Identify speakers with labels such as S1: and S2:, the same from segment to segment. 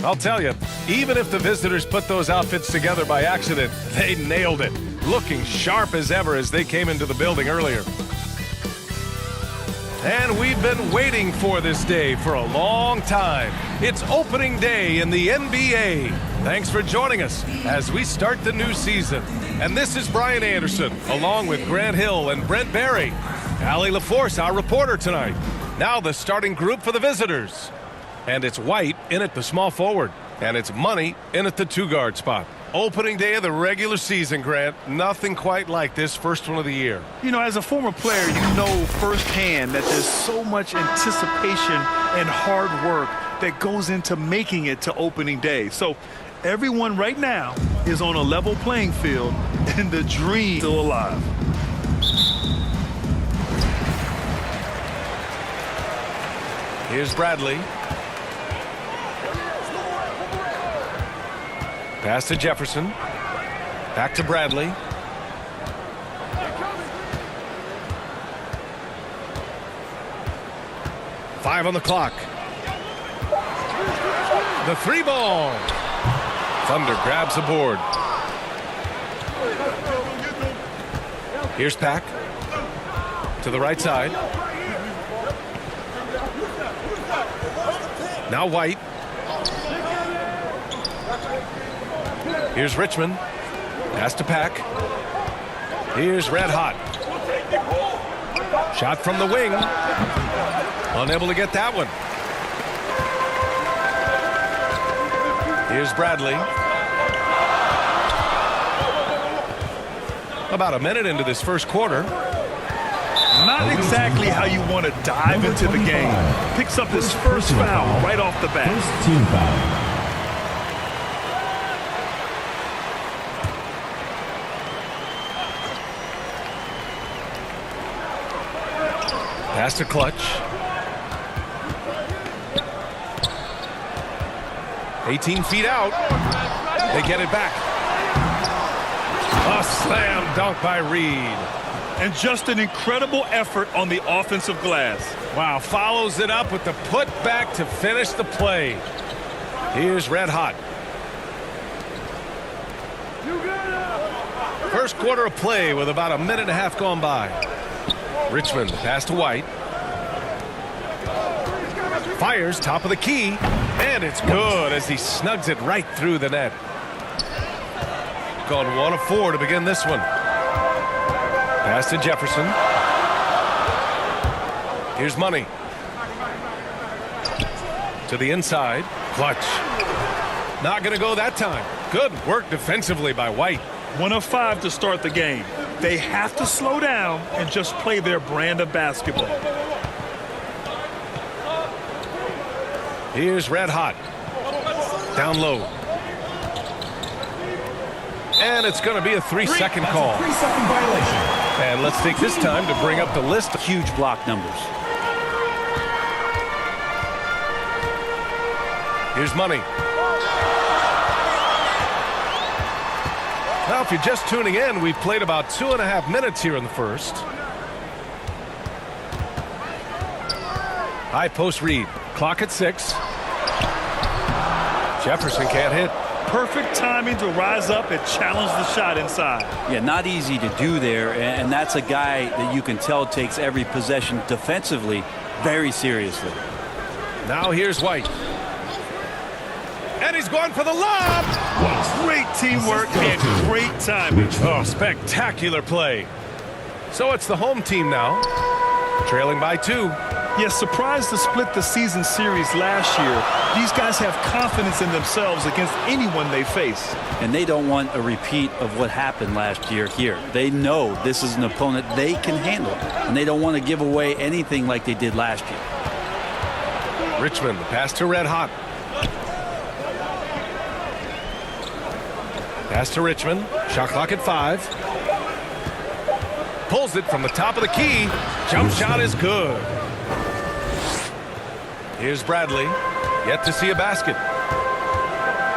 S1: I'll tell you, even if the visitors put those outfits together by accident, they nailed it. Looking sharp as ever as they came into the building earlier. And we've been waiting for this day for a long time. It's opening day in the NBA. Thanks for joining us as we start the new season. And this is Brian Anderson, along with Grant Hill and Brent Barry. Allie LaForce, our reporter tonight. Now the starting group for the visitors. And it's White in at the small forward. And it's Money in at the two-guard spot. Opening day of the regular season, Grant. Nothing quite like this first one of the year.
S2: You know, as a former player, you know firsthand that there's so much anticipation and hard work that goes into making it to opening day. So everyone right now is on a level playing field, and the dream is still alive.
S1: Here's Bradley. Pass to Jefferson. Back to Bradley. Five on the clock. The three ball. Thunder grabs the board. Here's Pack. To the right side. Now White. Here's Richmond. Pass to Pack. Here's Red Hot. Shot from the wing. Unable to get that one. Here's Bradley. About a minute into this first quarter.
S2: Not exactly how you want to dive into the game. Picks up his first foul right off the bat.
S3: First team foul.
S1: Pass to Clutch. 18 feet out. They get it back. A slam dunk by Reid.
S2: And just an incredible effort on the offensive glass.
S1: Wow, follows it up with the putback to finish the play. Here's Red Hot. First quarter of play with about a minute and a half gone by. Richmond, pass to White. Fires top of the key, and it's good as he snugs it right through the net. Gone 1 of 4 to begin this one. Pass to Jefferson. Here's Money. To the inside. Clutch. Not going to go that time. Good work defensively by White.
S2: 1 of 5 to start the game. They have to slow down and just play their brand of basketball.
S1: Here's Red Hot. Down low. And it's going to be a 3-second call.
S3: 3-second violation.
S1: And let's take this time to bring up the list of
S4: huge block numbers.
S1: Here's Money. Now, if you're just tuning in, we've played about 2.5 minutes here in the first. High post Reid. Clock at 6. Jefferson can't hit.
S2: Perfect timing to rise up and challenge the shot inside.
S4: Yeah, not easy to do there, and that's a guy that you can tell takes every possession defensively very seriously.
S1: Now here's White. And he's going for the lob.
S2: Great teamwork and great timing.
S1: Oh, spectacular play. So it's the home team now, trailing by 2.
S2: Yes, surprised to split the season series last year. These guys have confidence in themselves against anyone they face.
S4: And they don't want a repeat of what happened last year here. They know this is an opponent they can handle, and they don't want to give away anything like they did last year.
S1: Richmond, pass to Red Hot. Pass to Richmond. Shot clock at 5. Pulls it from the top of the key. Jump shot is good. Here's Bradley. Yet to see a basket.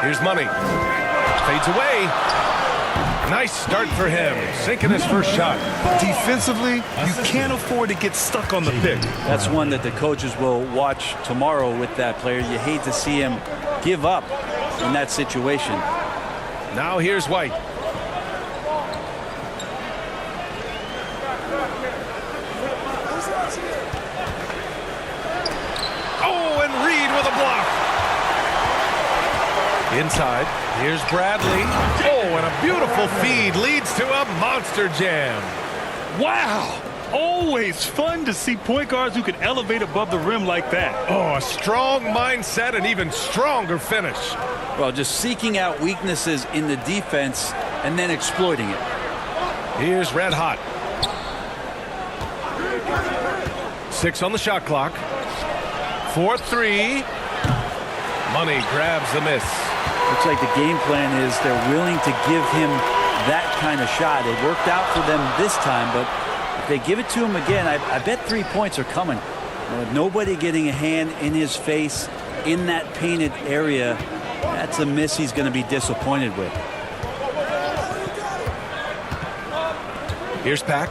S1: Here's Money. Fades away. Nice start for him, sinking his first shot.
S2: Defensively, you can't afford to get stuck on the pick.
S4: That's one that the coaches will watch tomorrow with that player. You hate to see him give up in that situation.
S1: Now here's White. Oh, and Reid with a block. Inside, here's Bradley. Oh, and a beautiful feed leads to a monster jam.
S2: Wow! Always fun to see point guards who can elevate above the rim like that.
S1: Oh, a strong mindset and even stronger finish.
S4: Well, just seeking out weaknesses in the defense and then exploiting it.
S1: Here's Red Hot. 6 on the shot clock. 4-3. Money grabs the miss.
S4: Looks like the game plan is they're willing to give him that kind of shot. It worked out for them this time, but if they give it to him again, I bet 3 points are coming. With nobody getting a hand in his face in that painted area, that's a miss he's going to be disappointed with.
S1: Here's Pack.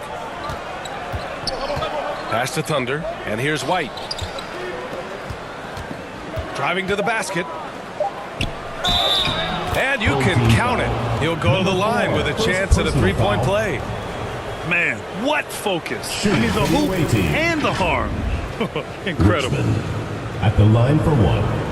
S1: Pass to Thunder, and here's White. Driving to the basket. And you can count it. He'll go to the line with a chance at a three-point play.
S2: Man, what focus. I mean, the hoop and the harm. Incredible.
S3: Richmond at the line for one.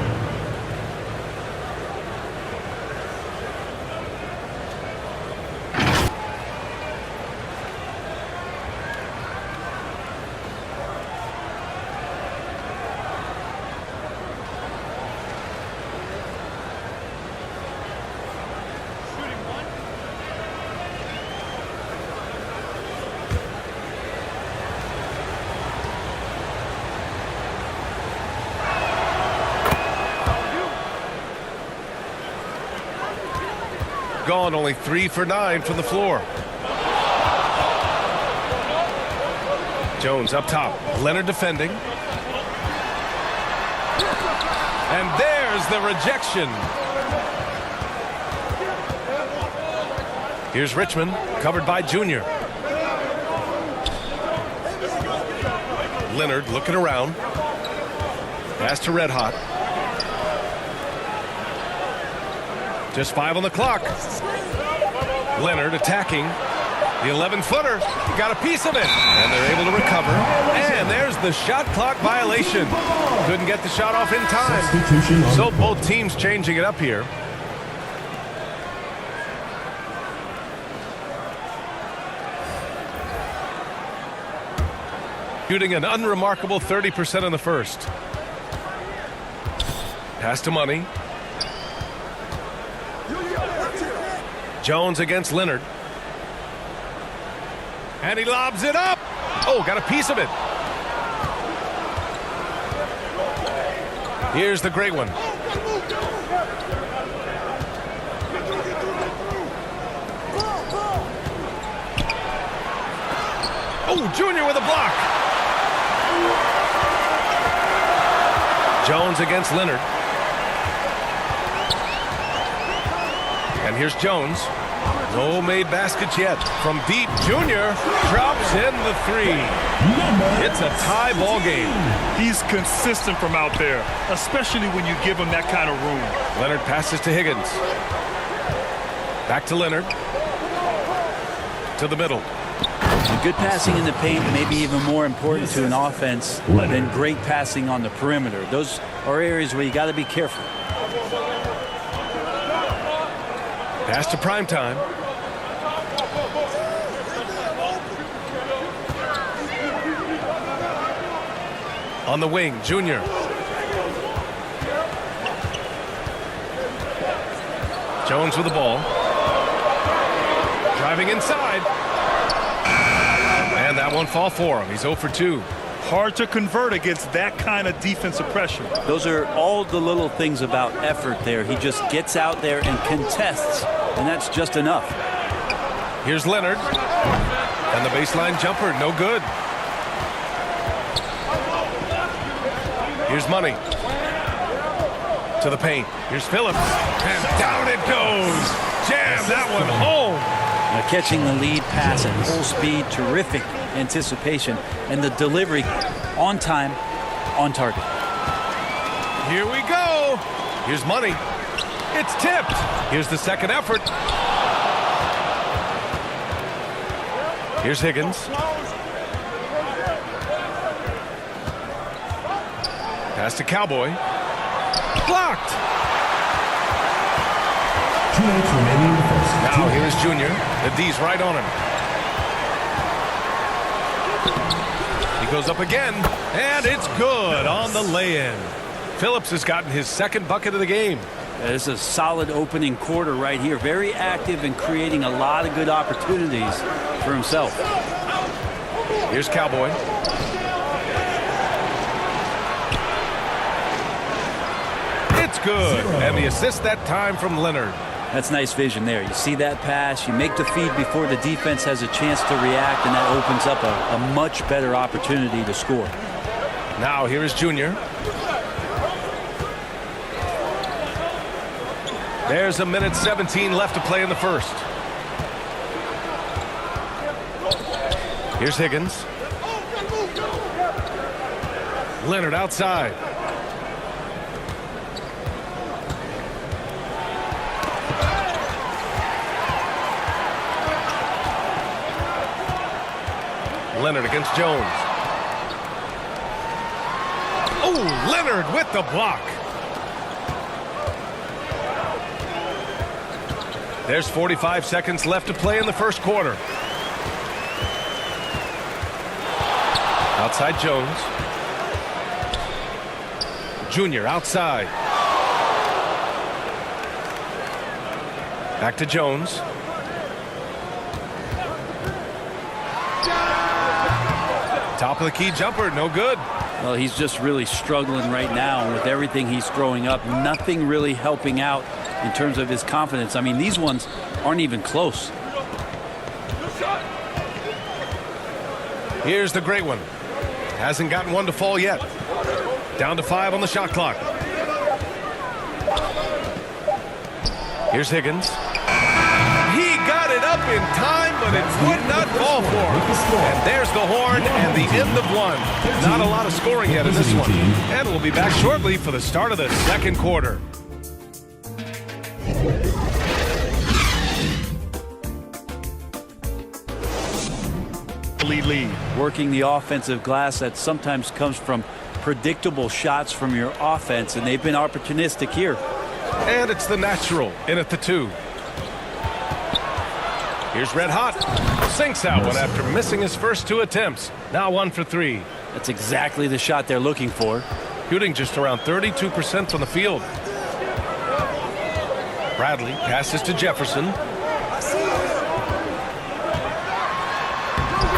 S1: Gone only 3 for 9 from the floor. Jones up top. Leonard defending. And there's the rejection. Here's Richmond, covered by Junior. Leonard looking around. Pass to Red Hot. Just 5 on the clock. Leonard attacking. The 11-footer. Got a piece of it. And they're able to recover. And there's the shot clock violation. Couldn't get the shot off in time. So both teams changing it up here. Shooting an unremarkable 30% in the first. Pass to Money. Jones against Leonard. And he lobs it up. Oh, got a piece of it. Here's the great one. Oh, Junior with a block. Jones against Leonard. And here's Jones. No made baskets yet. From deep, Junior drops in the 3. It's a tie ball game.
S2: He's consistent from out there, especially when you give him that kind of room.
S1: Leonard passes to Higgins. Back to Leonard. To the middle.
S4: Good passing in the paint may be even more important to an offense than great passing on the perimeter. Those are areas where you got to be careful.
S1: Pass to Primetime. On the wing, Junior. Jones with the ball. Driving inside. And that won't fall for him. He's 0 for 2.
S2: Hard to convert against that kind of defensive pressure.
S4: Those are all the little things about effort there. He just gets out there and contests, and that's just enough.
S1: Here's Leonard. And the baseline jumper, no good. Here's Money. To the paint. Here's Phillips. And down it goes. Jam that one home.
S4: Catching the lead pass at full speed, terrific anticipation, and the delivery on time, on target.
S1: Here we go. Here's money. It's tipped. Here's the second effort. Here's Higgins. Pass to Cowboy. Blocked.
S3: 2 minutes remaining in the first.
S1: Now here's Junior. The D's right on him. He goes up again, and it's good on the lay-in. Phillips has gotten his second bucket of the game.
S4: This is a solid opening quarter right here. Very active and creating a lot of good opportunities for himself.
S1: Here's Cowboy. It's good. And the assist that time from Leonard.
S4: That's nice vision there. You see that pass, you make the feed before the defense has a chance to react, and that opens up a much better opportunity to score.
S1: Now here is Junior. There's 1:17 left to play in the first. Here's Higgins. Leonard outside. Leonard against Jones. Oh, Leonard with the block. There's 45 seconds left to play in the first quarter. Outside Jones. Junior outside. Back to Jones. Top of the key jumper, no good.
S4: Well, he's just really struggling right now, and with everything he's throwing up, nothing really helping out in terms of his confidence. I mean, these ones aren't even close.
S1: Here's the great one. Hasn't gotten one to fall yet. Down to 5 on the shot clock. Here's Higgins. He got it up in time, but it would not fall for him. And there's the horn and the end of one. Not a lot of scoring yet in this one. And we'll be back shortly for the start of the second quarter.
S2: Lead.
S4: Working the offensive glass, that sometimes comes from predictable shots from your offense, and they've been opportunistic here.
S1: And it's the natural in at the 2. Here's Red Hot. Sinks that one after missing his first 2 attempts. Now 1 for 3.
S4: That's exactly the shot they're looking for.
S1: Shooting just around 32% from the field. Bradley passes to Jefferson.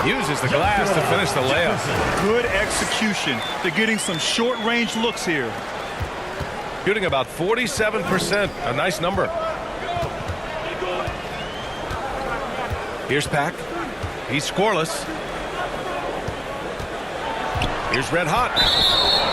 S1: Uses the glass to finish the layup.
S2: Good execution. They're getting some short-range looks here.
S1: Shooting about 47%. A nice number. Here's Pack. He's scoreless. Here's Red Hot.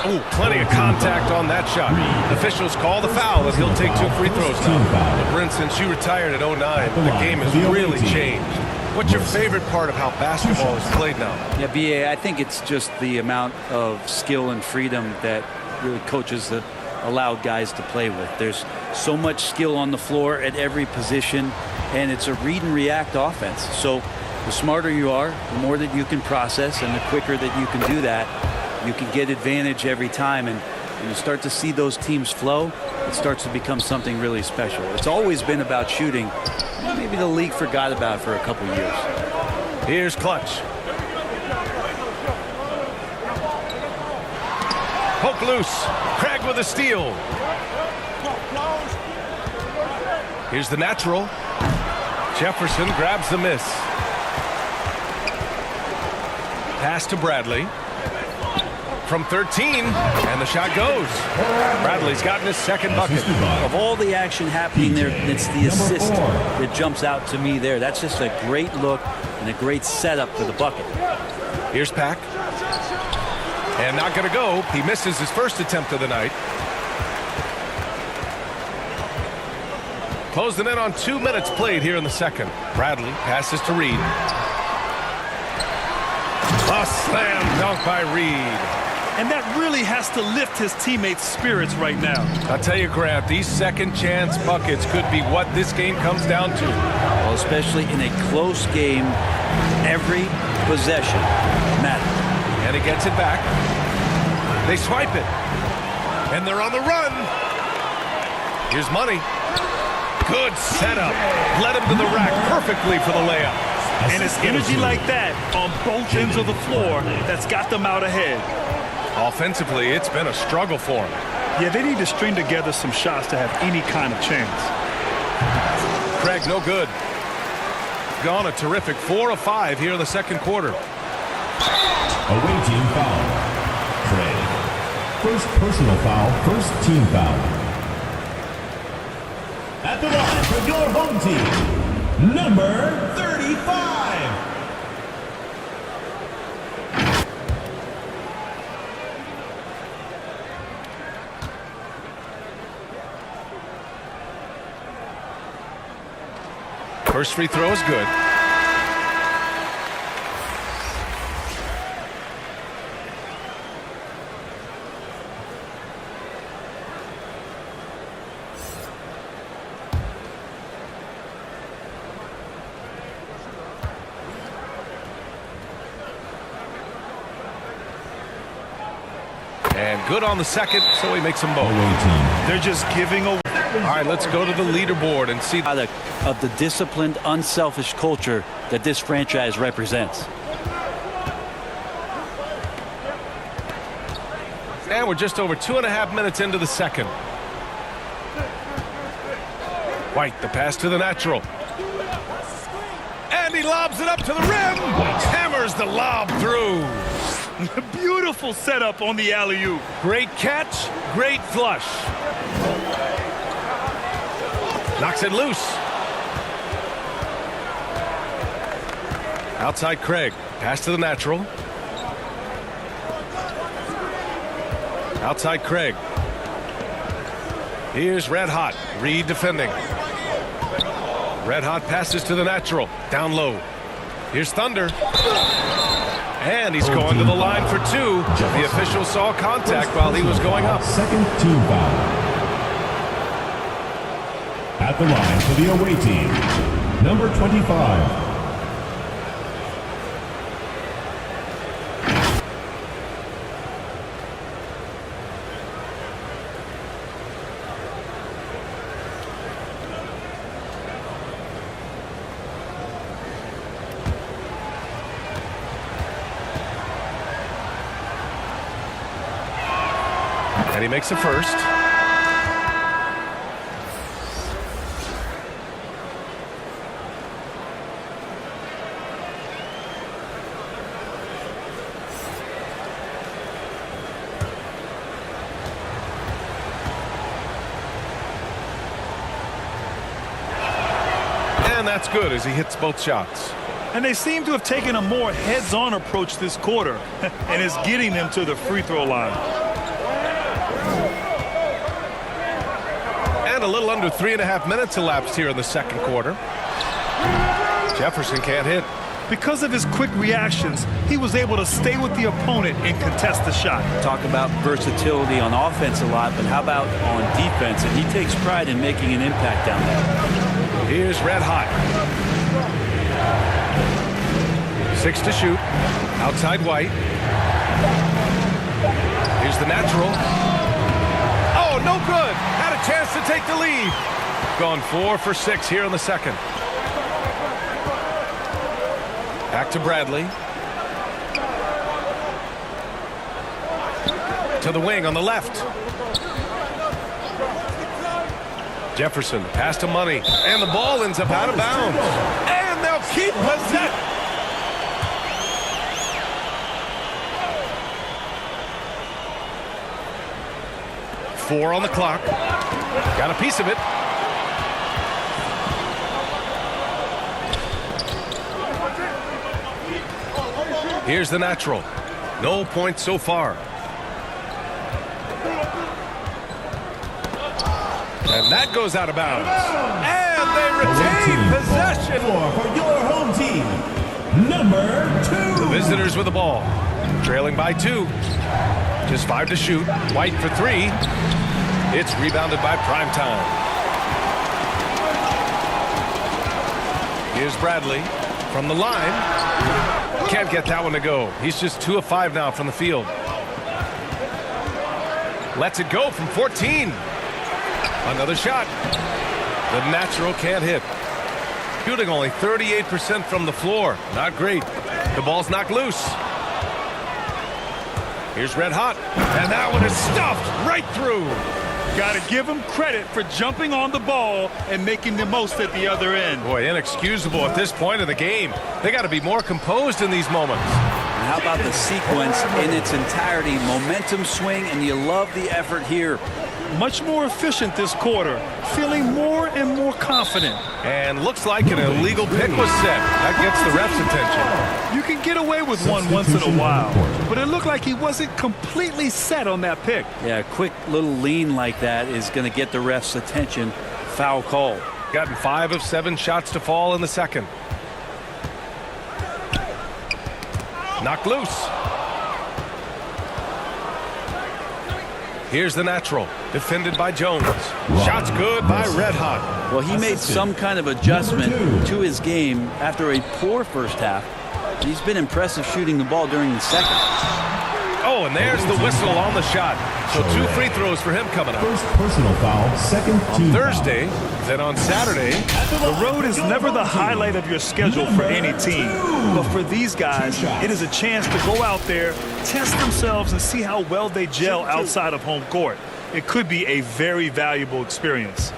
S1: Oh, plenty of contact on that shot. Officials call the foul, and he'll take 2 free throws now. Brent, since you retired at 09, the game has really changed. What's your favorite part of how basketball is played now?
S4: Yeah, BA, I think it's just the amount of skill and freedom that really coaches have allowed guys to play with. There's so much skill on the floor at every position, and it's a read and react offense. So the smarter you are, the more that you can process, and the quicker that you can do that, you can get advantage every time. And when you start to see those teams flow, it starts to become something really special. It's always been about shooting. Maybe the league forgot about it for a couple years.
S1: Here's Clutch. Poke loose. Craig with a steal. Here's the natural. Jefferson grabs the miss. Pass to Bradley. From 13, and the shot goes. Bradley's gotten his second bucket.
S4: Of all the action happening there, it's the assist that jumps out to me there. That's just a great look and a great setup for the bucket.
S1: Here's Pack. And not going to go. He misses his first attempt of the night. Closing in on 2 minutes played here in the second. Bradley passes to Reid. A slam dunk by Reid.
S2: And that really has to lift his teammates' spirits right now.
S1: I'll tell you, Grant, these second chance buckets could be what this game comes down to.
S4: Well, especially in a close game, every possession matters.
S1: And he gets it back. They swipe it. And they're on the run. Here's money. Good setup. Led him to the rack perfectly for the layup.
S2: And it's energy like that on both ends of the floor that's got them out ahead.
S1: Offensively, it's been a struggle for him.
S2: Yeah, they need to string together some shots to have any kind of chance.
S1: Craig, no good. Gone a terrific 4 of 5 here in the second quarter.
S3: Away team foul. Craig. First personal foul, first team foul. At the line for your home team, number 35.
S1: First free throw is good. And good on the second, so he makes them both.
S2: They're just giving away.
S1: All right, let's go to the leaderboard and see
S4: Of the disciplined, unselfish culture that this franchise represents.
S1: And we're just over 2.5 minutes into the second. White, the pass to the natural. And he lobs it up to the rim. Hammers the lob through.
S2: Beautiful setup on the alley-oop.
S1: Great catch, great flush. Knocks it loose. Outside Craig. Pass to the natural. Outside Craig. Here's Red Hot. Reid defending. Red Hot passes to the natural. Down low. Here's Thunder. And he's going to the line for 2. The official saw contact while he was going up.
S3: Second team foul. At the line for the away team, number 25.
S1: And he makes the first. And that's good as he hits both shots.
S2: And they seem to have taken a more heads-on approach this quarter, and it's getting them to the free throw line.
S1: And a little under 3.5 minutes elapsed here in the second quarter. Jefferson can't hit.
S2: Because of his quick reactions, he was able to stay with the opponent and contest the shot.
S4: Talk about versatility on offense a lot, but how about on defense? And he takes pride in making an impact down there.
S1: Here's Red Hot. 6 to shoot. Outside White. Here's the natural. Oh, no good. Had a chance to take the lead. Gone 4 for 6 here in the second. Back to Bradley. To the wing on the left. Jefferson, pass to Money. And the ball ends up out of bounds. And they'll keep possession. Four on the clock. Got a piece of it. Here's the natural. No points so far. And that goes out of bounds. And they retain possession.
S3: For your home team, number 2.
S1: The visitors with the ball, trailing by 2. Just 5 to shoot. White for 3. It's rebounded by Primetime. Here's Bradley from the line. Can't get that one to go. He's just 2 of 5 now from the field. Lets it go from 14. Another shot. The natural can't hit. Shooting only 38% from the floor. Not great. The ball's knocked loose. Here's Red Hot. And that one is stuffed right through.
S2: Got to give him credit for jumping on the ball and making the most at the other end.
S1: Boy, inexcusable at this point of the game. They got to be more composed in these moments.
S4: And how about the sequence in its entirety? Momentum swing, and you love the effort here.
S2: Much more efficient this quarter, feeling more and more confident.
S1: And looks like an illegal pick was set. That gets the ref's attention.
S2: You can get away with one once in a while, but it looked like he wasn't completely set on that pick.
S4: Yeah, a quick little lean like that is going to get the ref's attention. Foul call.
S1: Gotten 5 of 7 shots to fall in the second. Knocked loose. Here's the natural, defended by Jones. Shots good by Red Hot.
S4: Well, he made some kind of adjustment to his game after a poor first half. He's been impressive shooting the ball during the second.
S1: Oh, and there's the whistle on the shot. So 2 free throws for him coming up.
S3: First personal foul, second team
S1: Thursday, then on Saturday.
S2: The road is never the highlight of your schedule for any team. But for these guys, it is a chance to go out there, test themselves, and see how well they gel outside of home court. It could be a very valuable experience.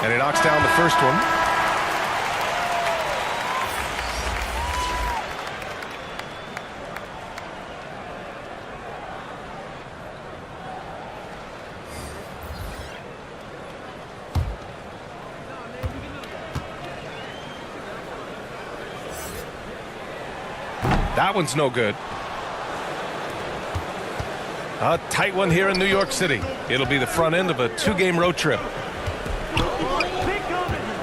S1: And he knocks down the first one. That one's no good. A tight one here in New York City. It'll be the front end of a 2-game road trip.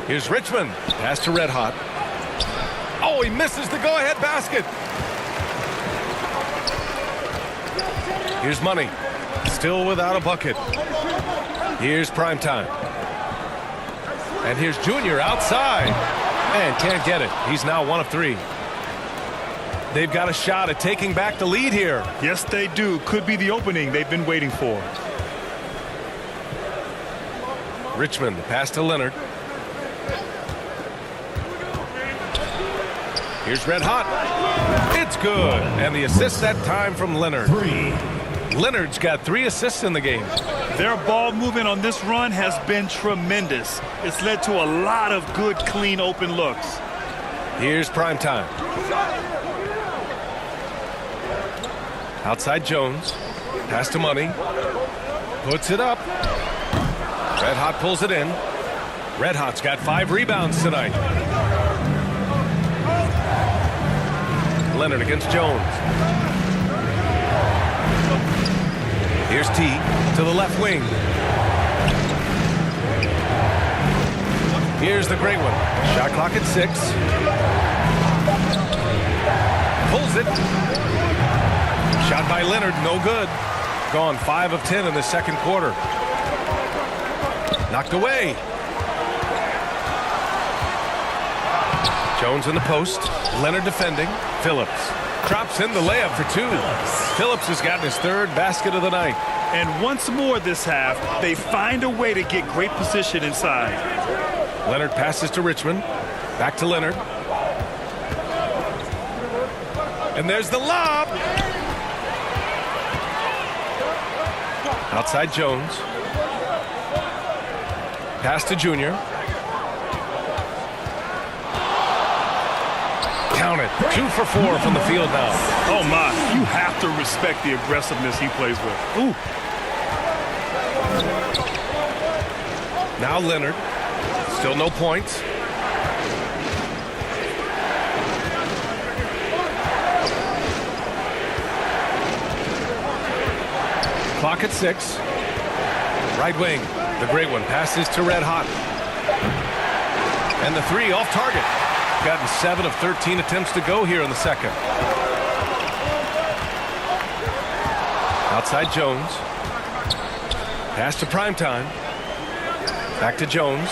S1: Here's Richmond. Pass to Red Hot. Oh, he misses the go-ahead basket. Here's Money. Still without a bucket. Here's Primetime. And here's Junior outside. Man, can't get it. He's now 1 of 3. They've got a shot at taking back the lead here.
S2: Yes, they do. Could be the opening they've been waiting for.
S1: Richmond, the pass to Leonard. Here's Red Hot. It's good. And the assist that time from Leonard.
S3: 3.
S1: Leonard's got 3 assists in the game.
S2: Their ball movement on this run has been tremendous. It's led to a lot of good, clean, open looks.
S1: Here's Primetime. Outside Jones. Pass to Money. Puts it up. Red Hot pulls it in. Red Hot's got 5 rebounds tonight. Leonard against Jones. Here's T to the left wing. Here's the great one. Shot clock at 6. Pulls it. Shot by Leonard, no good. Gone 5 of 10 in the second quarter. Knocked away. Jones in the post. Leonard defending. Phillips drops in the layup for 2. Phillips has gotten his 3rd basket of the night.
S2: And once more this half, they find a way to get great position inside.
S1: Leonard passes to Richmond. Back to Leonard. And there's the lob. Outside Jones. Pass to Junior. Count it. 2 for 4 from the field now.
S2: Oh, my. You have to respect the aggressiveness he plays with. Ooh.
S1: Now Leonard. Still no points. Clock at 6. Right wing. The great one. Passes to Red Hot. And the 3 off target. Gotten 7 of 13 attempts to go here in the second. Outside Jones. Pass to Primetime. Back to Jones.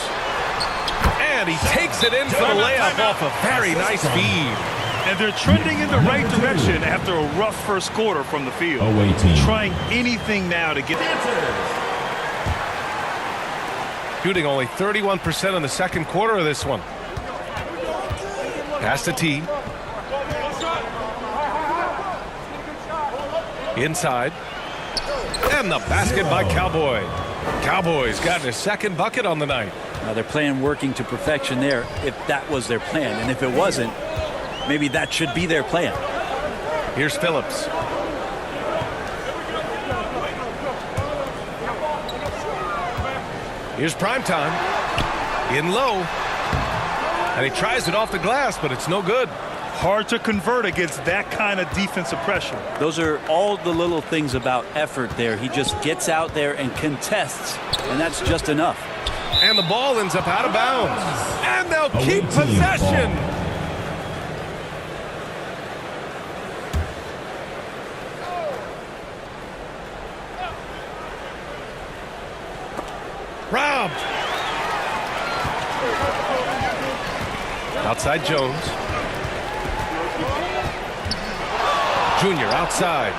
S1: And he takes it in for the layup off a very nice feed.
S2: And they're trending in the right direction after a rough first quarter from the field. Trying anything now to get...
S1: Shooting only 31% in the second quarter of this one. Pass to T. Inside. And the basket by Cowboy. Cowboy's gotten his second bucket on the night.
S4: Now they're playing working to perfection there if that was their plan. And if it wasn't, maybe that should be their plan.
S1: Here's Phillips. Here's Primetime. In low. And he tries it off the glass, but it's no good.
S2: Hard to convert against that kind of defensive pressure.
S4: Those are all the little things about effort there. He just gets out there and contests, and that's just enough.
S1: And the ball ends up out of bounds. And they'll keep possession. Robbed. Outside Jones. Junior outside.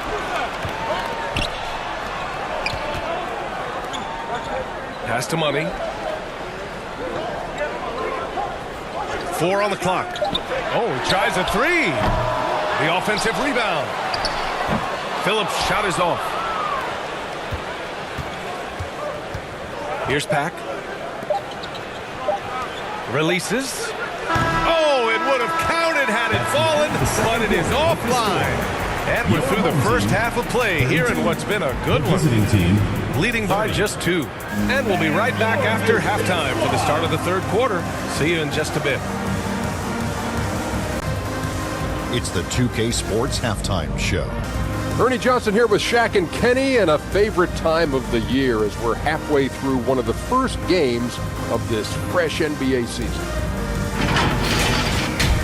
S1: Pass to Money. 4 on the clock. Oh, he tries a 3. The offensive rebound. Phillips' shot is off. Here's Pack. Releases. Oh, it would have counted had it fallen, but it is offline. And we're through the first half of play here in what's been a good one. Leading by just 2. And we'll be right back after halftime for the start of the third quarter. See you in just a bit.
S5: It's the 2K Sports Halftime Show.
S6: Ernie Johnson here with Shaq and Kenny, and a favorite time of the year as we're halfway through one of the first games of this fresh NBA season.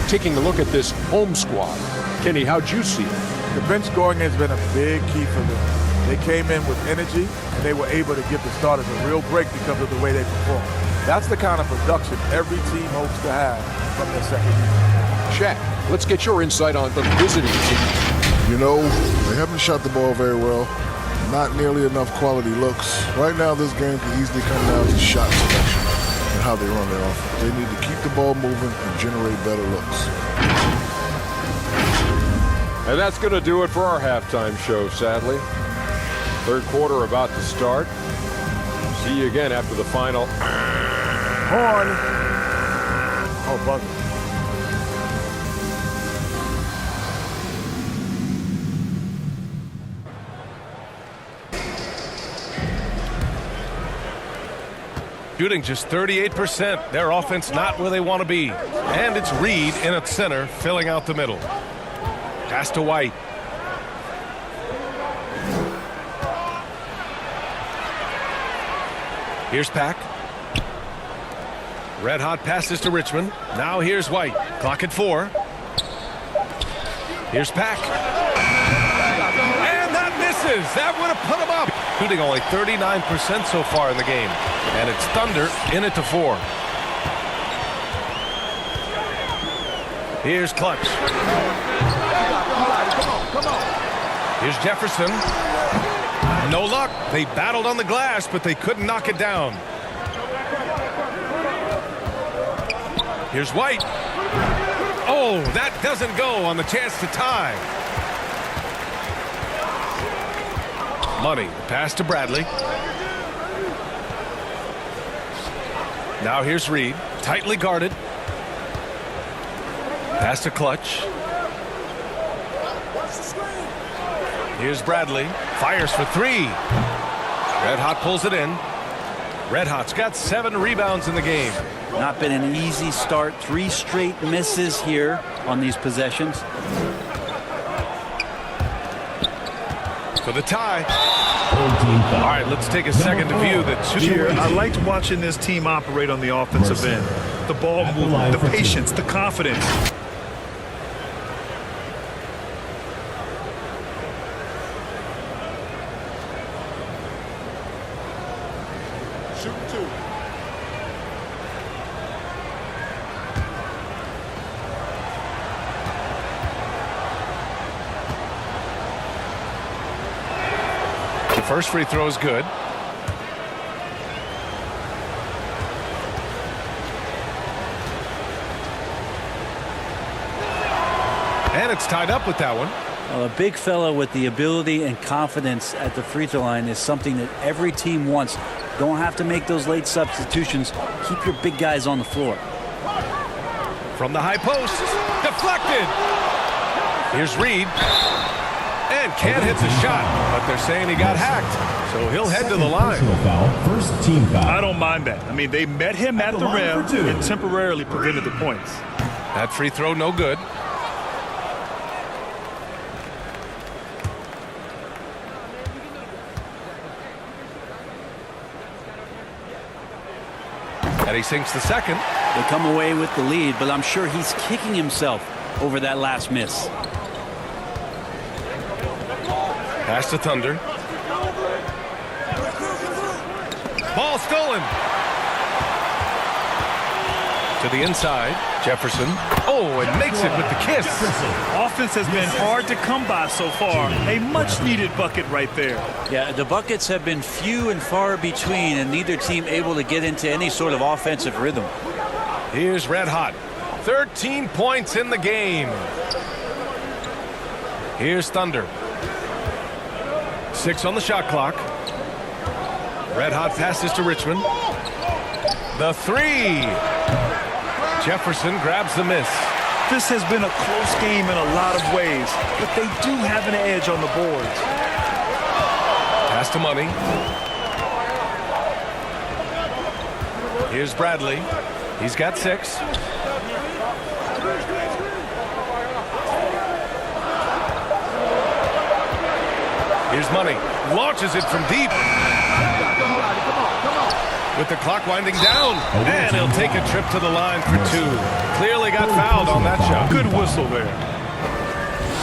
S6: Taking a look at this home squad. Kenny, how'd you see it?
S7: The bench scoring has been a big key for them. They came in with energy, and they were able to give the starters a real break because of the way they performed. That's the kind of production every team hopes to have from their second year.
S6: Shaq, let's get your insight on the visiting team.
S8: You know, they haven't shot the ball very well. Not nearly enough quality looks. Right now, this game can easily come down to shot selection and how they run their offense. They need to keep the ball moving and generate better looks.
S6: And that's going to do it for our halftime show, sadly. Third quarter about to start. See you again after the final.
S7: Horn. Oh, buzzer.
S1: Shooting just 38%. Their offense not where they want to be. And it's Reid in at center, filling out the middle. Pass to White. Here's Pack. Red hot passes to Richmond. Now here's White. Clock at 4. Here's Pack. And that misses. That would have put him up. Shooting only 39% so far in the game. And it's Thunder in it to 4. Here's Clutch. Here's Jefferson. No luck. They battled on the glass, but they couldn't knock it down. Here's White. Oh, that doesn't go on the chance to tie. Money. Pass to Bradley. Now here's Reid. Tightly guarded. Pass to Clutch. Here's Bradley. Fires for 3. Red Hot pulls it in. Red Hot's got 7 rebounds in the game.
S4: Not been an easy start. 3 straight misses here on these possessions.
S1: For the tie. All right, let's take a second to view the two.
S2: I liked watching this team operate on the offensive end. The ball movement, the patience, the confidence.
S8: Shoot two.
S1: The first free throw is good. And it's tied up with that one.
S4: Well, a big fella with the ability and confidence at the free throw line is something that every team wants. Don't have to make those late substitutions. Keep your big guys on the floor.
S1: From the high post, deflected. Here's Reid. And can't hit the shot, but they're saying he got hacked. So he'll head to the line.
S3: First team foul.
S2: I don't mind that. I mean, they met him at the rim and temporarily prevented the points.
S1: That free throw, no good. And he sinks the second.
S4: They come away with the lead, but I'm sure he's kicking himself over that last miss.
S1: Pass to Thunder. Ball stolen. To the inside. Jefferson. Oh, and makes it with the kiss.
S2: Offense has been hard to come by so far. A much-needed bucket right there.
S4: Yeah, the buckets have been few and far between, and neither team able to get into any sort of offensive rhythm.
S1: Here's Red Hot. 13 points in the game. Here's Thunder. 6 on the shot clock. Red Hot passes to Richmond. The three. Jefferson grabs the miss.
S2: This has been a close game in a lot of ways, but they do have an edge on the boards.
S1: Pass to Money. Here's Bradley. He's got 6. Here's Money. Launches it from deep. With the clock winding down. And he'll take a trip to the line for 2. Clearly got fouled on that shot.
S2: Good whistle there.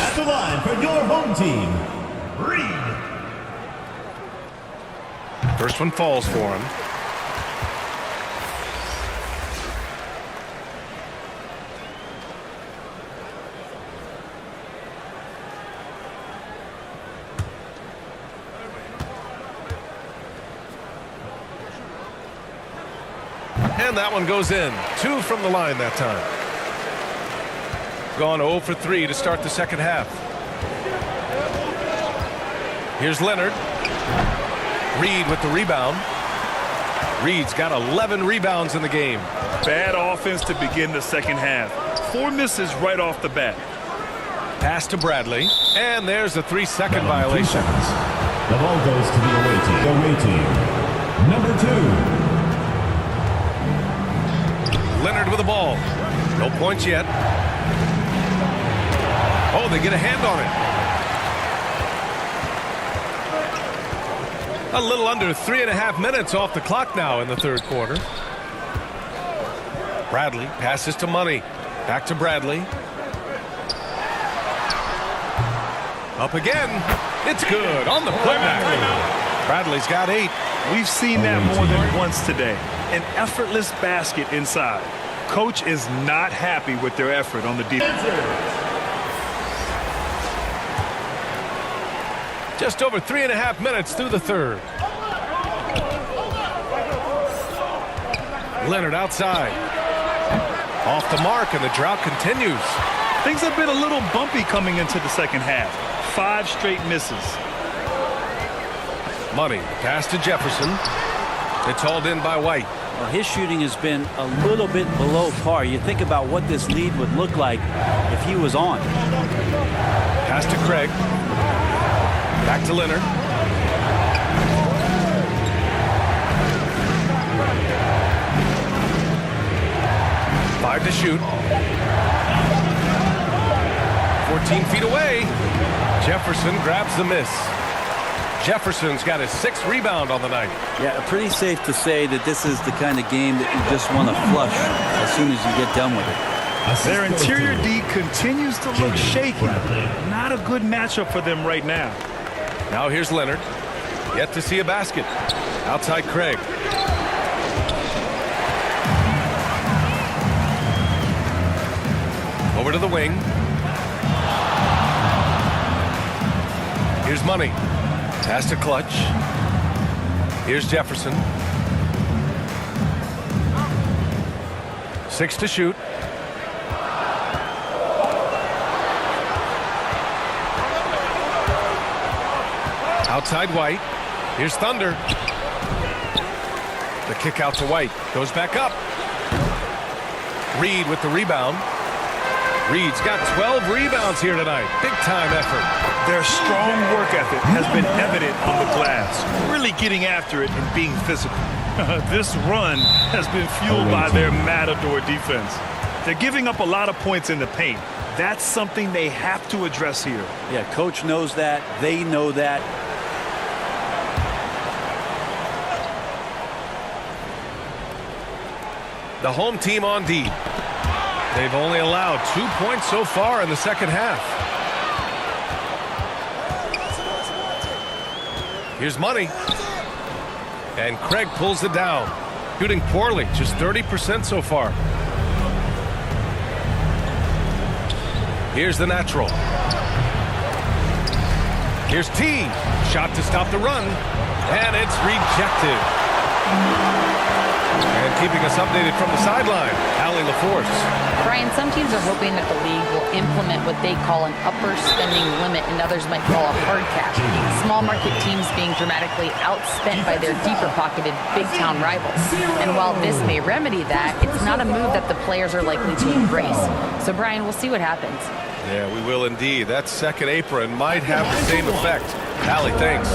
S3: At the line for your home team, Reid.
S1: First one falls for him. And that one goes in. 2 from the line that time. Gone 0 for 3 to start the second half. Here's Leonard. Reid with the rebound. Reid's got 11 rebounds in the game.
S2: Bad offense to begin the second half. 4 misses right off the bat.
S1: Pass to Bradley. And there's a 3-second violation.
S3: The ball goes to the away team. The away team. Number 2.
S1: Leonard with the ball. No points yet. Oh, they get a hand on it. A little under 3.5 minutes off the clock now in the third quarter. Bradley passes to Money. Back to Bradley. Up again. It's good on the putback. Bradley's got 8.
S2: We've seen that more than once today. An effortless basket inside. Coach is not happy with their effort on the defense.
S1: Just over 3.5 minutes through the third. Leonard outside. Off the mark, and the drought continues.
S2: Things have been a little bumpy coming into the second half. 5 straight misses.
S1: Money. Pass to Jefferson. It's hauled in by White.
S4: Well, his shooting has been a little bit below par. You think about what this lead would look like if he was on.
S1: Pass to Craig. Back to Leonard. Five to shoot. 14 feet away. Jefferson grabs the miss. Jefferson's got his 6th rebound on the night.
S4: Yeah, pretty safe to say that this is the kind of game that you just want to flush as soon as you get done with it.
S2: Their interior D continues to look shaky. Not a good matchup for them right now.
S1: Now here's Leonard. Yet to see a basket. Outside Craig. Over to the wing. Here's Money. Pass to Clutch. Here's Jefferson. 6 to shoot. Outside White. Here's Thunder. The kick out to White. Goes back up. Reid with the rebound. Reid's got 12 rebounds here tonight. Big time effort.
S2: Their strong work ethic has been evident on the glass. Really getting after it and being physical. This run has been fueled by their matador defense. They're giving up a lot of points in the paint. That's something they have to address here.
S4: Yeah, coach knows that. They know that.
S1: The home team on D. They've only allowed 2 points so far in the second half. Here's Money. And Craig pulls it down. Shooting poorly, just 30% so far. Here's the natural. Here's T. Shot to stop the run. And it's rejected. And keeping us updated from the sideline, Allie LaForce.
S9: Brian, some teams are hoping that the league will implement what they call an upper spending limit and others might call a hard cap. Small market teams being dramatically outspent by their deeper pocketed big town rivals. And while this may remedy that, it's not a move that the players are likely to embrace. So Brian, we'll see what happens.
S1: Yeah, we will indeed. That second apron might have the same effect. Allie, thanks.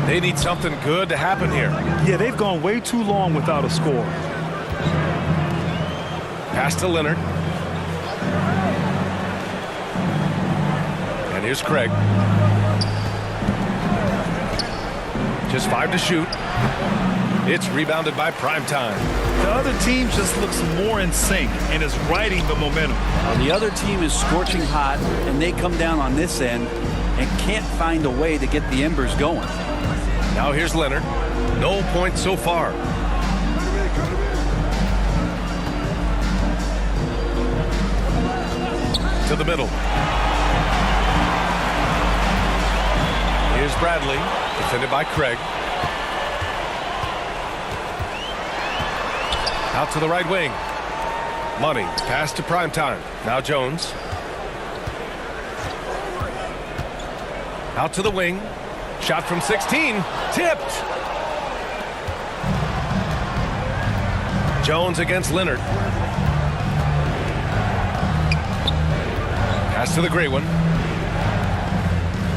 S1: They need something good to happen here.
S2: Yeah, they've gone way too long without a score.
S1: Pass to Leonard. And here's Craig. Just 5 to shoot. It's rebounded by Primetime.
S2: The other team just looks more in sync and is riding the momentum.
S4: The other team is scorching hot, and they come down on this end and can't find a way to get the embers going.
S1: Now here's Leonard. No points so far. To the middle. Here's Bradley. Defended by Craig. Out to the right wing. Money. Pass to Primetime. Now Jones. Out to the wing. Shot from 16. Tipped. Jones against Leonard. Pass to the gray one.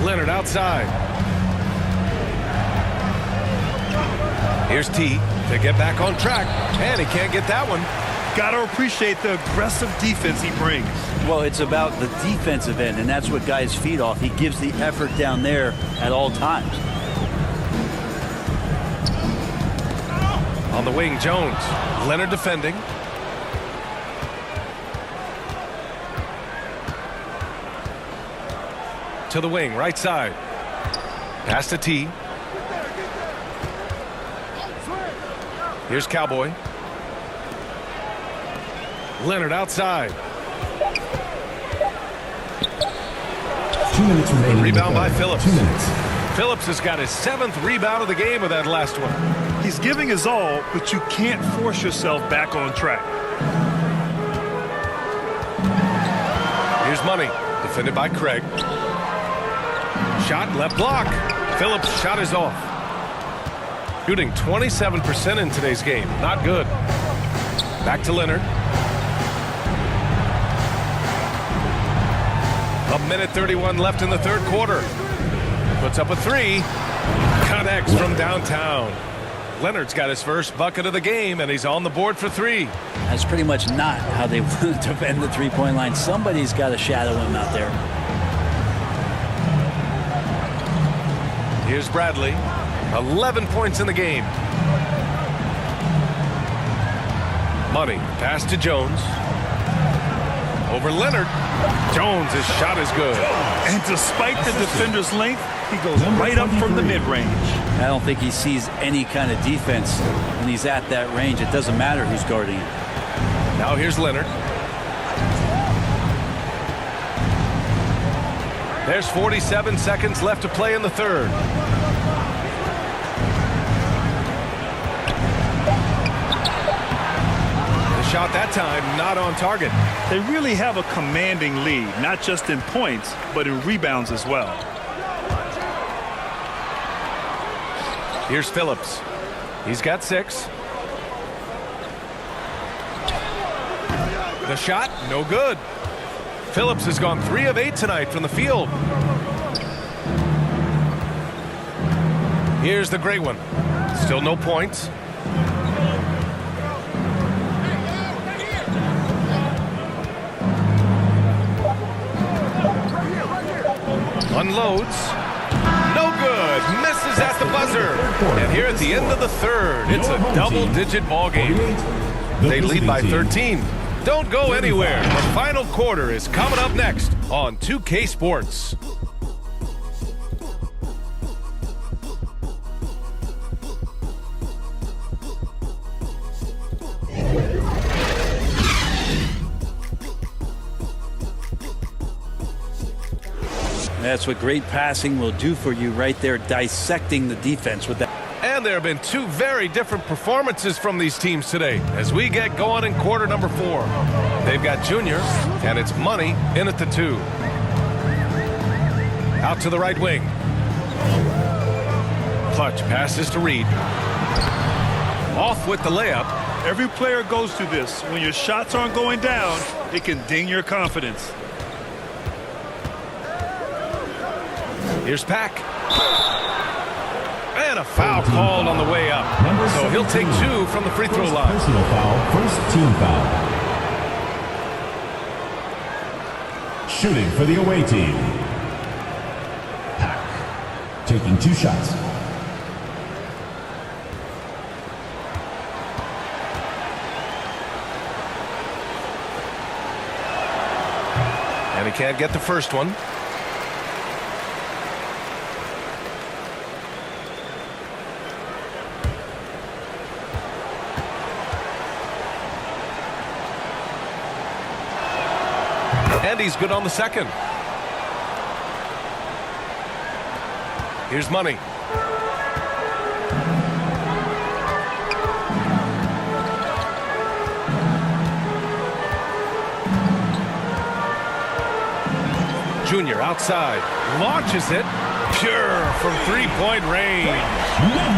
S1: Leonard outside. Here's T to get back on track. And he can't get that one.
S2: Got to appreciate the aggressive defense he brings.
S4: Well, it's about the defensive end, and that's what guys feed off. He gives the effort down there at all times.
S1: On the wing, Jones. Leonard defending. To the wing, right side. Pass to T. Here's Cowboy. Leonard outside.
S3: 2 minutes remaining.
S1: Rebound by Phillips.
S3: 2 minutes.
S1: Phillips has got his 7th rebound of the game with that last one.
S2: He's giving his all, but you can't force yourself back on track.
S1: Here's Money. Defended by Craig. Shot left block. Phillips' shot is off. Shooting 27% in today's game. Not good. Back to Leonard. 1:31 left in the third quarter. Puts up a three. Connects from downtown. Leonard's got his first bucket of the game, and he's on the board for three.
S4: That's pretty much not how they want to defend the three-point line. Somebody's got to shadow him out there.
S1: Here's Bradley. 11 points in the game. Money. Pass to Jones. Over Leonard. Jones' shot is good.
S2: And despite the defender's length, he goes right up from the mid-range.
S4: I don't think he sees any kind of defense when he's at that range. It doesn't matter who's guarding him.
S1: Now here's Leonard. There's 47 seconds left to play in the third. The shot that time not on target.
S2: They really have a commanding lead, not just in points, but in rebounds as well.
S1: Here's Phillips. He's got 6. The shot, no good. Phillips has gone 3 of 8 tonight from the field. Here's the great one. Still no points. Unloads. No good. Misses at the buzzer. And here at the end of the third, it's a double-digit ball game. They lead by 13. Don't go anywhere. The final quarter is coming up next on 2K Sports.
S4: That's what great passing will do for you right there, dissecting the defense with that.
S1: And there have been 2 very different performances from these teams today as we get going in quarter number 4. They've got Junior, and it's Money in at the 2. Out to the right wing. Clutch passes to Reid. Off with the layup.
S2: Every player goes through this. When your shots aren't going down, it can ding your confidence.
S1: Here's Pack. And a foul called on the way up. So he'll take 2 from the free throw line.
S3: Personal foul, first team foul. Shooting for the away team. Pack taking 2 shots.
S1: And he can't get the first one. And he's good on the second. Here's Money. Junior outside. Launches it. Pure from three-point range.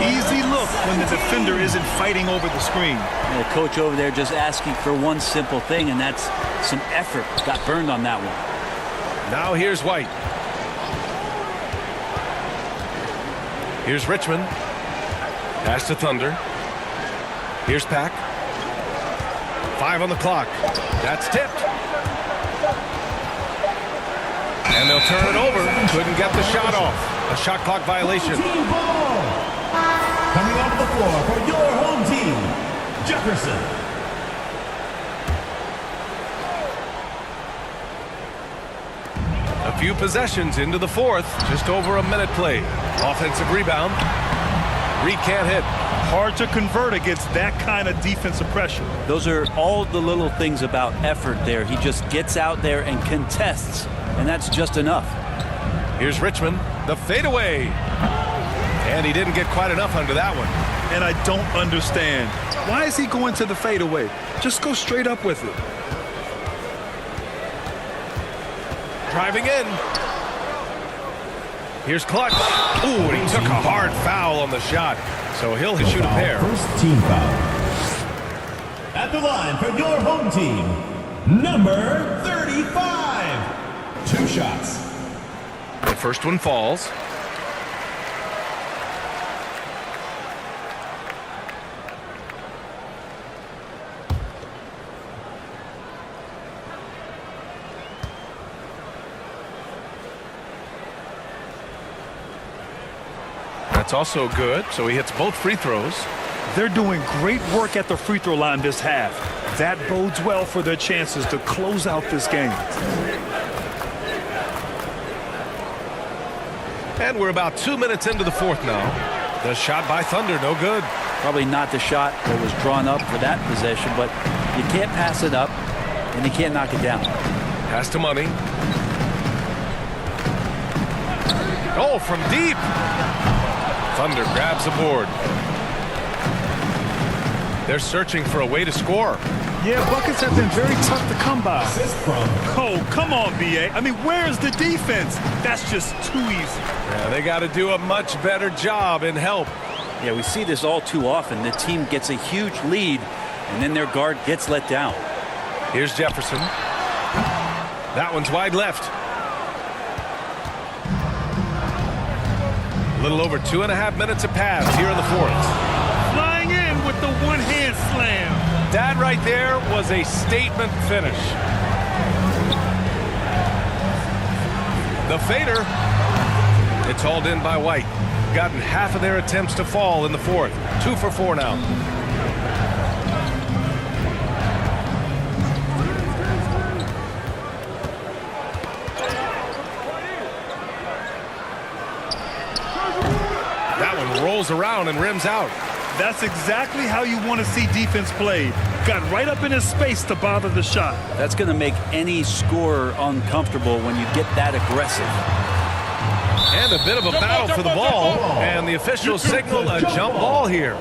S2: Easy look when the defender isn't fighting over the screen.
S4: And the coach over there just asking for one simple thing, and that's some effort. Got burned on that one.
S1: Now here's White. Here's Richmond. Pass to Thunder. Here's Pack. 5 on the clock. That's tipped. And they'll turn it over. Couldn't get the shot off. A shot clock violation.
S3: Team ball. Coming off the floor for your home team, Jefferson.
S1: A few possessions into the fourth. Just over a minute played. Offensive rebound. Reid can't hit.
S2: Hard to convert against that kind of defensive pressure.
S4: Those are all the little things about effort there. He just gets out there and contests, and that's just enough.
S1: Here's Richmond, the fadeaway. And he didn't get quite enough under that one.
S2: And I don't understand. Why is he going to the fadeaway? Just go straight up with it.
S1: Driving in. Here's Clutch. Ooh, and he took a hard foul on the shot. So he'll shoot a pair.
S3: First team foul. At the line for your home team, number 35. 2 shots.
S1: The first one falls. That's also good, so he hits both free throws.
S2: They're doing great work at the free throw line this half. That bodes well for their chances to close out this game.
S1: And we're about 2 minutes into the fourth now. The shot by Thunder, no good.
S4: Probably not the shot that was drawn up for that possession, but you can't pass it up, and you can't knock it down.
S1: Pass to Money. Oh, from deep. Thunder grabs the board. They're searching for a way to score.
S2: Yeah, buckets have been very tough to come by.
S3: Assist from.
S2: Oh, come on, BA. I mean, where's the defense? That's just too easy.
S1: Yeah, they got to do a much better job in help.
S4: Yeah, we see this all too often. The team gets a huge lead, and then their guard gets let down.
S1: Here's Jefferson. That one's wide left. A little over 2.5 minutes of pass here in the fourth.
S2: Flying in with the one-hand slam.
S1: That right there was a statement finish. The fader. It's hauled in by White. Gotten half of their attempts to fall in the fourth. 2 for 4 now. That one rolls around and rims out.
S2: That's exactly how you want to see defense played. Got right up in his space to bother the shot.
S4: That's going to make any scorer uncomfortable when you get that aggressive.
S1: And a bit of a battle for the ball. And the officials signal a jump ball here.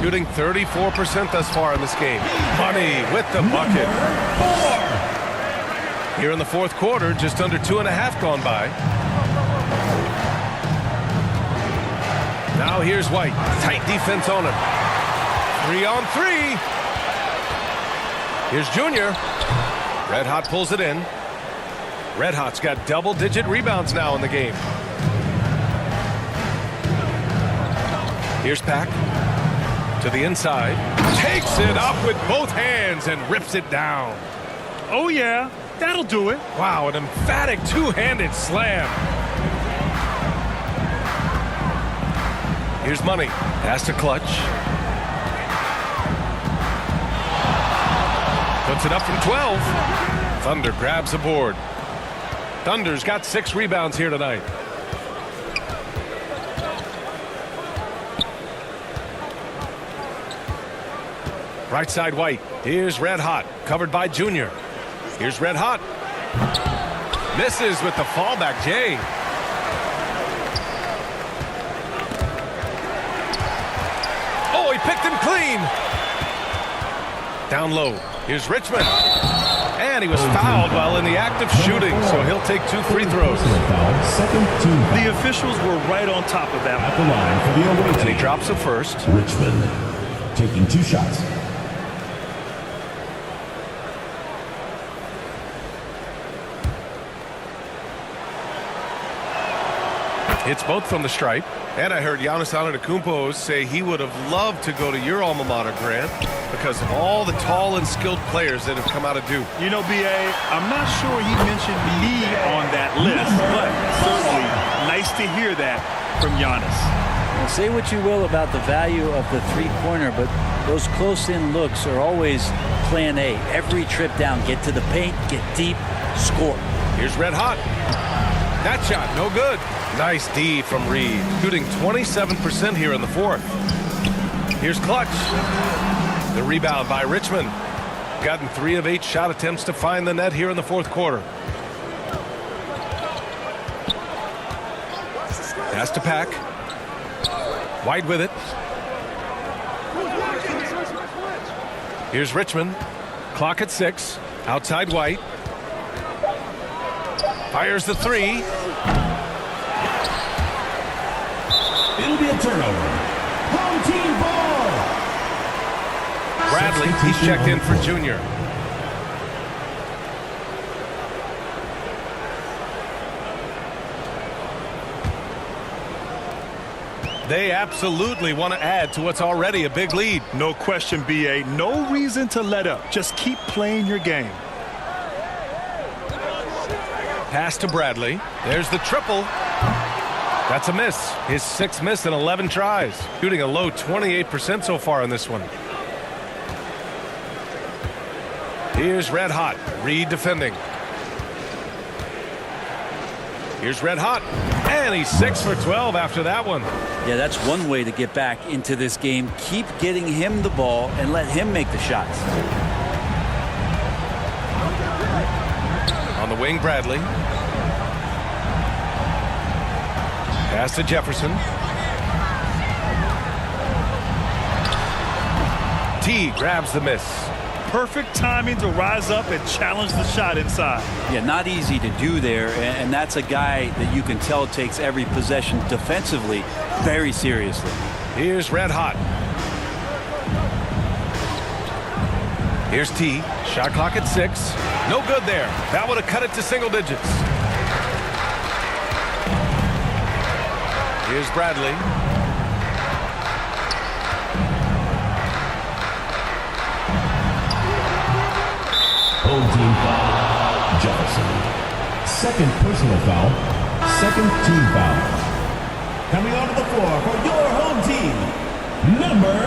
S1: Shooting 34% thus far in this game. Money with the bucket. Here in the fourth quarter, just under 2.5 gone by. Now here's White. Tight defense on him. 3-on-3. Here's Junior. Red Hot pulls it in. Red Hot's got double-digit rebounds now in the game. Here's Pack. To the inside. Takes it up with both hands and rips it down.
S2: Oh, yeah. That'll do it.
S1: Wow, an emphatic two-handed slam. Here's Money. Pass to Clutch. Puts it up from 12. Thunder grabs the board. Thunder's got 6 rebounds here tonight. Right side White. Here's Red Hot. Covered by Junior. Here's Red Hot. Misses with the fallback, Jay. Oh, he picked him clean. Down low. Here's Richmond. And he was fouled while in the act of shooting, so he'll take 2 free throws.
S2: The officials were right on top of that.
S3: At the line for the away team.
S1: And he drops the first.
S3: Richmond taking 2 shots.
S1: Hits both from the stripe. And I heard Giannis Antetokounmpo say he would have loved to go to your alma mater, Grant, because of all the tall and skilled players that have come out of Duke.
S2: You know, B.A., I'm not sure he mentioned me on that list, but certainly nice to hear that from Giannis.
S4: Well, say what you will about the value of the three-pointer, but those close-in looks are always plan A. Every trip down, get to the paint, get deep, score.
S1: Here's Red Hot. That shot, no good. Nice D from Reid. Shooting 27% here in the fourth. Here's Clutch. The rebound by Richmond. Gotten 3 of 8 shot attempts to find the net here in the fourth quarter. Pass to Pack. White with it. Here's Richmond. Clock at 6. Outside White. Fires the 3.
S3: It'll be a turnover.
S1: Bradley. He's checked in for Junior. They absolutely want to add to what's already a big lead.
S2: No question, BA. No reason to let up. Just keep playing your game.
S1: Pass to Bradley. There's the triple. That's a miss. His 6th miss in 11 tries. Shooting a low 28% so far in this one. Here's Red Hot. Reid defending. Here's Red Hot. And he's 6 for 12 after that one.
S4: Yeah, that's one way to get back into this game. Keep getting him the ball and let him make the shots.
S1: On the wing, Bradley. Pass to Jefferson. T grabs the miss.
S2: Perfect timing to rise up and challenge the shot inside.
S4: Yeah, not easy to do there, and that's a guy that you can tell takes every possession defensively very seriously.
S1: Here's Red Hot. Here's T. Shot clock at 6. No good there. That would have cut it to single digits. Here's Bradley.
S3: Home team foul, Jefferson. Second personal foul, second team foul. Coming onto the floor for your home team, number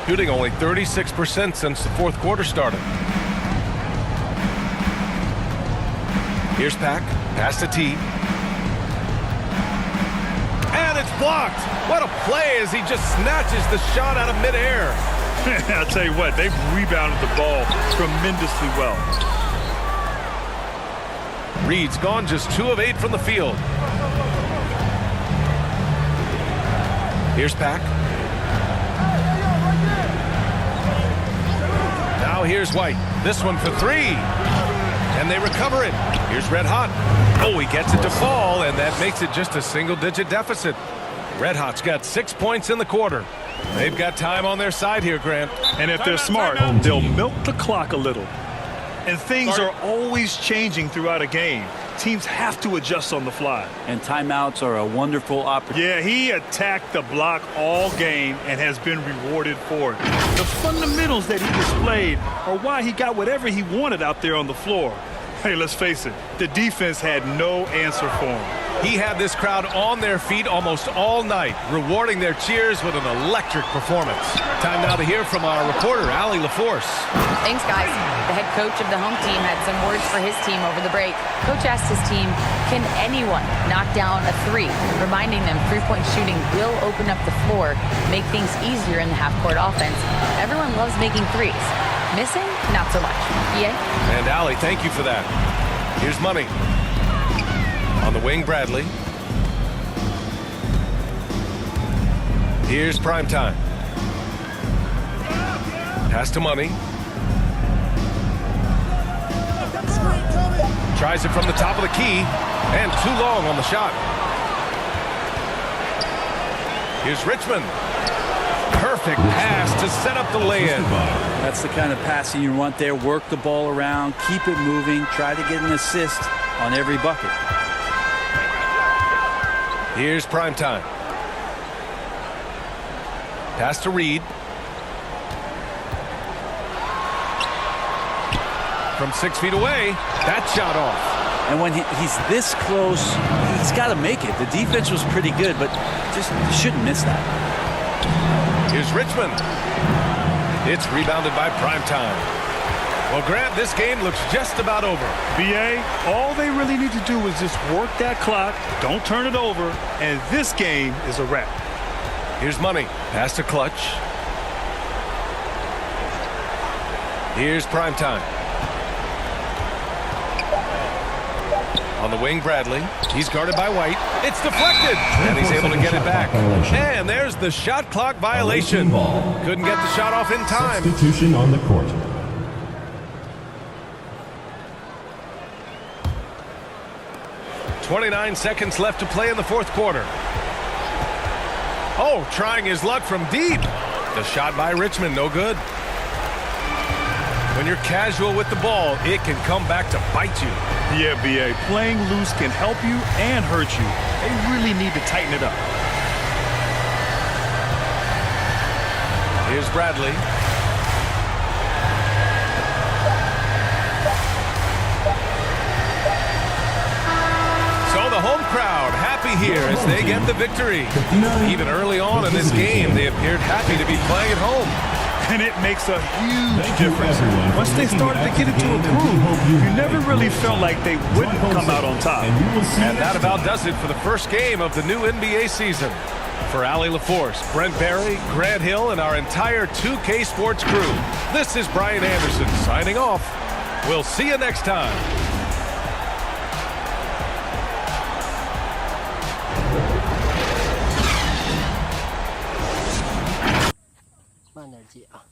S3: 2.
S1: Shooting only 36% since the 4th quarter started. Here's Pack. Pass to T. And it's blocked. What a play as he just snatches the shot out of midair.
S2: I'll tell you what, they've rebounded the ball tremendously well.
S1: Reid's gone just 2 of 8 from the field. Here's Pack. Now here's White. This one for 3. And they recover it. Here's Red Hot. Oh, he gets it to fall, and that makes it just a single-digit deficit. Red Hot's got 6 points in the quarter. They've got time on their side here, Grant.
S2: And if they're smart, they'll milk the clock a little. And things are always changing throughout a game. Teams have to adjust on the fly.
S4: And timeouts are a wonderful opportunity.
S2: Yeah, he attacked the block all game and has been rewarded for it. The fundamentals that he displayed are why he got whatever he wanted out there on the floor. Hey, let's face it, the defense had no answer for him.
S1: He had this crowd on their feet almost all night, rewarding their cheers with an electric performance. Time now to hear from our reporter, Allie LaForce.
S9: Thanks, guys. The head coach of the home team had some words for his team over the break. Coach asked his team, can anyone knock down a 3? Reminding them three-point shooting will open up the floor, make things easier in the half-court offense. Everyone loves making 3s. Missing? Not so much. Yeah?
S1: And Allie, thank you for that. Here's Money. On the wing, Bradley. Here's Primetime. Pass to Money. Tries it from the top of the key. And too long on the shot. Here's Richmond. Perfect pass to set up the lay-in.
S4: That's the kind of passing you want there. Work the ball around, keep it moving, try to get an assist on every bucket.
S1: Here's Primetime. Pass to Reid. From 6 feet away, that shot off.
S4: And when he's this close, he's got to make it. The defense was pretty good, but just shouldn't miss that.
S1: Here's Richmond. It's rebounded by Primetime. Well, Grant, this game looks just about over.
S2: BA, all they really need to do is just work that clock, don't turn it over, and this game is a wrap.
S1: Here's Money. Pass to Clutch. Here's Primetime. On the wing, Bradley. He's guarded by White. It's deflected, and he's able to get it back. And there's the shot clock violation. Couldn't get the shot off in time.
S3: Substitution on the court.
S1: .29 seconds left to play in the 4th quarter. Oh, trying his luck from deep. The shot by Richmond, no good. When you're casual with the ball, it can come back to bite you.
S2: Yeah, B.A. Playing loose can help you and hurt you. They really need to tighten it up.
S1: Here's Bradley. So the home crowd happy here as they get the victory. Even early on in this game, they appeared happy to be playing at home.
S2: And it makes a huge difference. Once they started to get into a groove, you never really felt like they wouldn't come out on top.
S1: And that about does it for the first game of the new NBA season. For Allie LaForce, Brent Barry, Grant Hill, and our entire 2K Sports crew, this is Brian Anderson signing off. We'll see you next time.
S10: 慢点接啊。